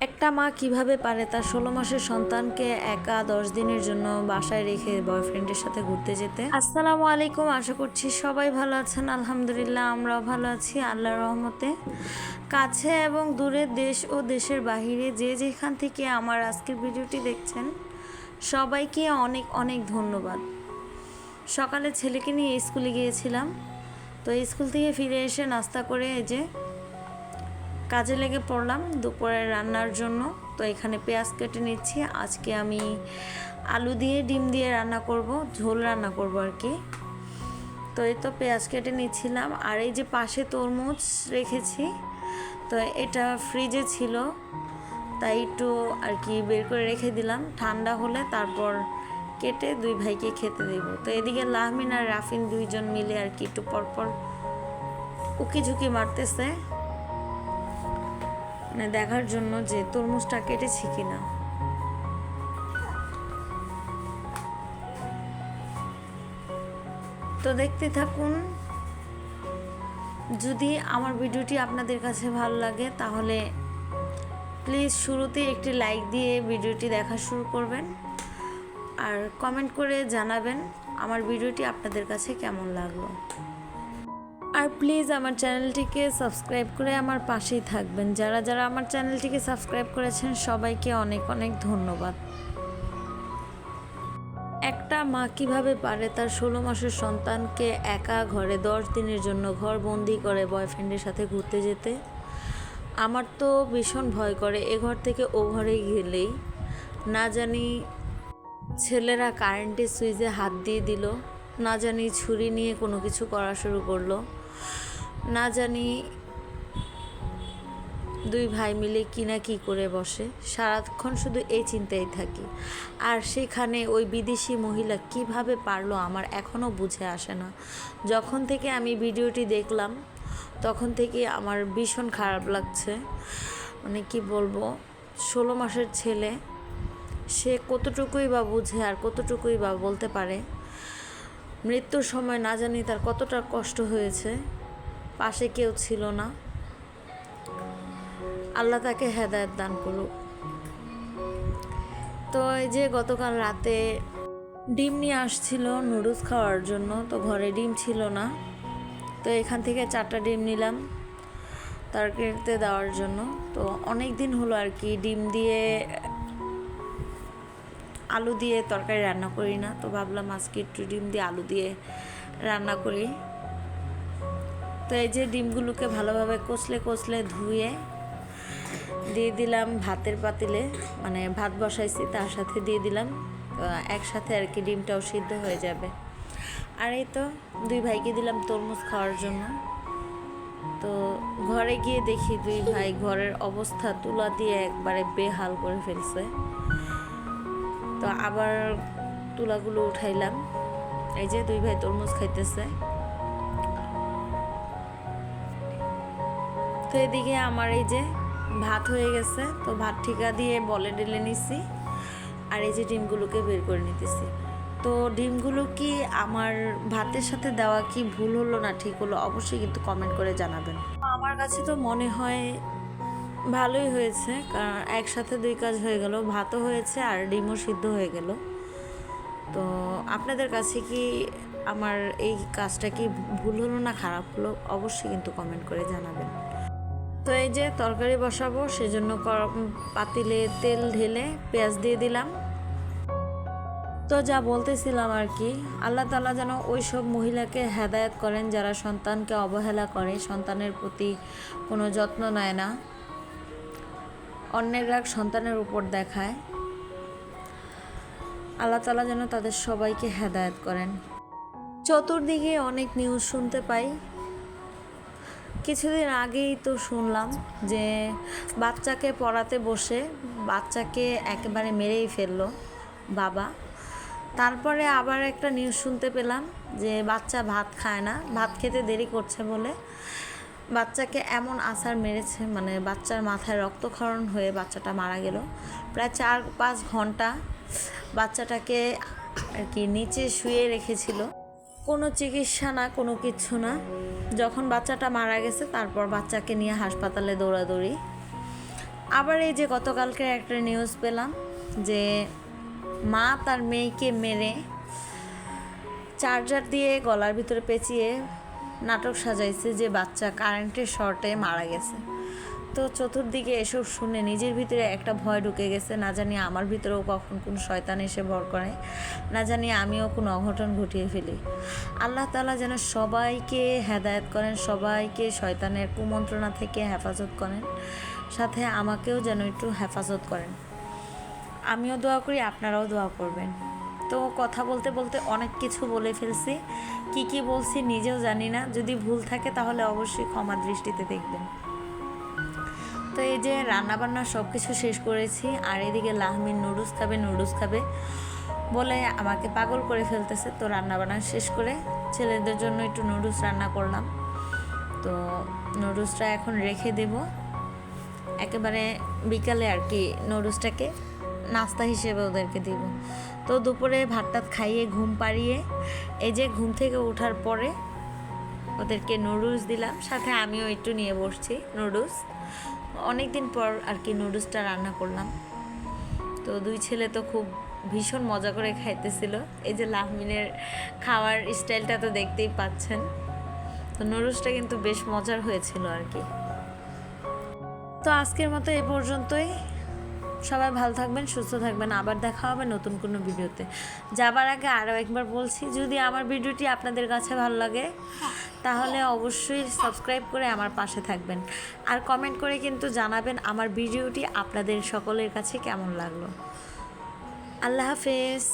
একটা মা কিভাবে পারে তার 16 মাসের সন্তানকে একা 10 দিনের জন্য বাসায় রেখে বয়ফ্রেন্ডের সাথে ঘুরতে যেতে। আসসালামু আলাইকুম, আশা করছি সবাই ভালো আছেন। আলহামদুলিল্লাহ আমরাও ভালো আছি আল্লাহর রহমতে। কাছে এবং দূরে, দেশ ও দেশের বাহিরে যে যেখান থেকে আমার আজকের ভিডিওটি দেখছেন সবাইকে অনেক অনেক ধন্যবাদ। সকালে ছেলেকে নিয়ে স্কুলে গিয়েছিলাম, তো স্কুল থেকে ফিরে এসে নাস্তা করে এই যে কাজে লেগে পড়লাম দুপুরের রান্নার জন্য। তো এখানে পেঁয়াজ কেটে নিচ্ছি। আজকে আমি আলু দিয়ে ডিম দিয়ে রান্না করব, ঝোল রান্না করব আর কি। তো এই তো পেঁয়াজ কেটে নিচ্ছিলাম। আর এই যে পাশে তরমুজ রেখেছি, তো এটা ফ্রিজে ছিল তাই একটু আর কি বের করে রেখে দিলাম, ঠান্ডা হলে তারপর কেটে দুই ভাইকে খেতে দেব। তো এদিকে লাহমিন আর রাফিন দুইজন মিলে আর কি একটু পরপর উকি ঝুঁকি মারতেছে, মানে দেখার জন্য যে তরমুজটা কেটেছি কিনা। তো দেখতে থাকুন। যদি আমার ভিডিওটি আপনাদের কাছে ভালো লাগে তাহলে প্লিজ শুরুতে একটি লাইক দিয়ে ভিডিওটি দেখা শুরু করবেন, আর কমেন্ট করে জানাবেন আমার ভিডিওটি আপনাদের কাছে কেমন লাগলো। আর প্লিজ আমার চ্যানেলটিকে সাবস্ক্রাইব করে আমার পাশেই থাকবেন। যারা যারা আমার চ্যানেলটিকে সাবস্ক্রাইব করেছেন সবাইকে অনেক অনেক ধন্যবাদ। একটা মা কিভাবে পারে তার 16 মাসের সন্তানকে একা ঘরে 10 দিনের জন্য ঘর বন্দি করে বয়ফ্রেন্ডের সাথে ঘুরতে যেতে? আমার তো ভীষণ ভয় করে এ ঘর থেকে ও ঘরে গেলেই। না জানি ছেলেরা কারেন্টের সুইচে হাত দিয়ে দিল, না জানি ছুরি নিয়ে কোনো কিছু করা শুরু করলো, না জানি দুই ভাই মিলে কি না কি করে বসে। সারাক্ষণ শুধু এই চিন্তায় থাকি। আর সেখানে ওই বিদেশি মহিলা কিভাবে পারলো আমার এখনও বুঝে আসে না। যখন থেকে আমি ভিডিওটি দেখলাম তখন থেকে আমার ভীষণ খারাপ লাগছে। মানে কি বলবো, 16 মাসের ছেলে, সে কতটুকুই বা বুঝে আর কতটুকুই বা বলতে পারে। মৃত্যুর সময় না জানি তার কতটা কষ্ট হয়েছে, পাশে কেউ ছিল না। আল্লাহ তাকে হেদায়েত দান করুক। তো এই যে গতকাল রাতে ডিম নিয়ে আসছিল নুডলস খাওয়ার জন্য, তো ঘরে ডিম ছিল না, তো এখান থেকে 4টা ডিম নিলাম তরকারিতে দেওয়ার জন্য। তো অনেক দিন হলো আর কি ডিম দিয়ে আলু দিয়ে তরকারি রান্না করি না, তো ভাবলাম আজকে একটু ডিম দিয়ে আলু দিয়ে রান্না করি। তো এই যে ডিমগুলোকে ভালোভাবে কষলে কষলে ধুয়ে দিয়ে দিলাম ভাতের পাতিলে, মানে ভাত বসাইছি তার সাথে দিয়ে দিলাম, একসাথে আর কি ডিমটাও সিদ্ধ হয়ে যাবে। আর এই তো দুই ভাইকে দিলাম তরমুজ খাওয়ার জন্য। তো ঘরে গিয়ে দেখি দুই ভাই ঘরের অবস্থা তুলা দিয়ে একবারে বেহাল করে ফেলছে। তো আবার তুলাগুলো উঠাইলাম। এই যে দুই ভাই তরমুজ খাইতেছে। তো এদিকে আমার এই যে ভাত হয়ে গেছে, তো ভাত ঠিকা দিয়ে বলে ঢেলে নিছি। আর এই যে ডিমগুলোকে বের করে নিতেছি। তো ডিমগুলো কি আমার ভাতের সাথে দেওয়া কি ভুল হলো না ঠিক হলো অবশ্যই কিন্তু কমেন্ট করে জানাবেন। আমার কাছে তো মনে হয় ভালোই হয়েছে, কারণ একসাথে দুই কাজ হয়ে গেল, ভাতও হয়েছে আর ডিমও সিদ্ধ হয়ে গেল। তো আপনাদের কাছে কি আমার এই কাজটা কি ভুল হলো না খারাপ হলো অবশ্যই কিন্তু কমেন্ট করে জানাবেন। তো এই যে তরকারি বসাবো সেজন্য পাতিলে তেল ঢেলে পেঁয়াজ দিয়ে দিলাম। তো যা বলতেছিলাম আর কি, আল্লাহ তাআলা যেন ওই সব মহিলাকে হেদায়েত করেন যারা সন্তানকে অবহেলা করে, সন্তানের প্রতি কোনো যত্ন নেয় না, অন্যের রাগ সন্তানের উপর দেখায়। আল্লাহ তাআলা যেন তাদের সবাইকে হেদায়েত করেন। চতুর্দিকে অনেক নিউজ শুনতে পাই। কিছুদিন আগেই তো শুনলাম যে বাচ্চাকে পড়াতে বসে বাচ্চাকে একেবারে মেরেই ফেললো বাবা। তারপরে আবার একটা নিউজ শুনতে পেলাম যে বাচ্চা ভাত খায় না, ভাত খেতে দেরি করছে বলে বাচ্চাকে এমন আছাড় মেরেছে, মানে বাচ্চার মাথায় রক্তক্ষরণ হয়ে বাচ্চাটা মারা গেল। প্রায় 4-5 ঘন্টা বাচ্চাটাকে আর কি নিচে শুয়ে রেখেছিল, কোনো চিকিৎসা না, কোনো কিচ্ছু না। যখন বাচ্চাটা মারা গেছে তারপর বাচ্চাকে নিয়ে হাসপাতালে দৌড়াদৌড়ি। আবার এই যে গতকালকের একটা নিউজ পেলাম যে মা তার মেয়েকে মেরে চার্জার দিয়ে গলার ভিতরে পেঁচিয়ে নাটক সাজাইছে যে বাচ্চা কারেন্টের শর্টে মারা গেছে। তো চতুর্দিকে এসব শুনে নিজের ভিতরে একটা ভয় ঢুকে গেছে, না জানি আমার ভিতরেও কখন কোন শয়তান এসে ভর করে, না জানি আমিও কোনো অঘটন ঘটিয়ে ফেলি। আল্লাহ তাআলা যেন সবাইকে হেদায়েত করেন, সবাইকে শয়তানের কুমন্ত্রণা থেকে হেফাজত করেন, সাথে আমাকেও যেন একটু হেফাজত করেন। আমিও দোয়া করি, আপনারাও দোয়া করবেন। তো কথা বলতে বলতে অনেক কিছু বলে ফেলছি, কি বলছি নিজেও জানি না, যদি ভুল থাকে তাহলে অবশ্যই ক্ষমা দৃষ্টিতে দেখবেন। তো এই যে রান্নাবান্না সব কিছু শেষ করেছি, আর এদিকে লাহমিন নুডলস খাবে বলে আমাকে পাগল করে ফেলতেছে। তো রান্নাবান্না শেষ করে ছেলেদের জন্য একটু নুডলস রান্না করলাম। তো নুডলসটা এখন রেখে দেব, একেবারে বিকালে আর কি নুডলসটাকে নাস্তা হিসেবে ওদেরকে দিব। তো দুপুরে ভাতটা খাইয়ে ঘুম পাড়িয়ে এই যে ঘুম থেকে ওঠার পরে ওদেরকে নুডলস দিলাম, সাথে আমিও একটু নিয়ে বসছি নুডলস। অনেক দিন পর আর কি নুডলসটা রান্না করলাম। তো দুই ছেলে তো খুব ভীষণ মজা করে খাইতেছিল। এই যে লাহমিনের খাওয়ার স্টাইলটা তো দেখতেই পাচ্ছেন। তো নুডলসটা কিন্তু বেশ মজার হয়েছিল আর কি। তো আজকের মতো এ পর্যন্তই। সবাই ভালো থাকবেন, সুস্থ থাকবেন। আবার দেখা হবে নতুন কোনো ভিডিওতে। যাবার আগে আরও একবার বলছি, যদি আমার ভিডিওটি আপনাদের কাছে ভালো লাগে তাহলে অবশ্যই সাবস্ক্রাইব করে আমার পাশে থাকবেন, আর কমেন্ট করে কিন্তু জানাবেন আমার ভিডিওটি আপনাদের সকলের কাছে কেমন লাগলো। আল্লাহ হাফেজ।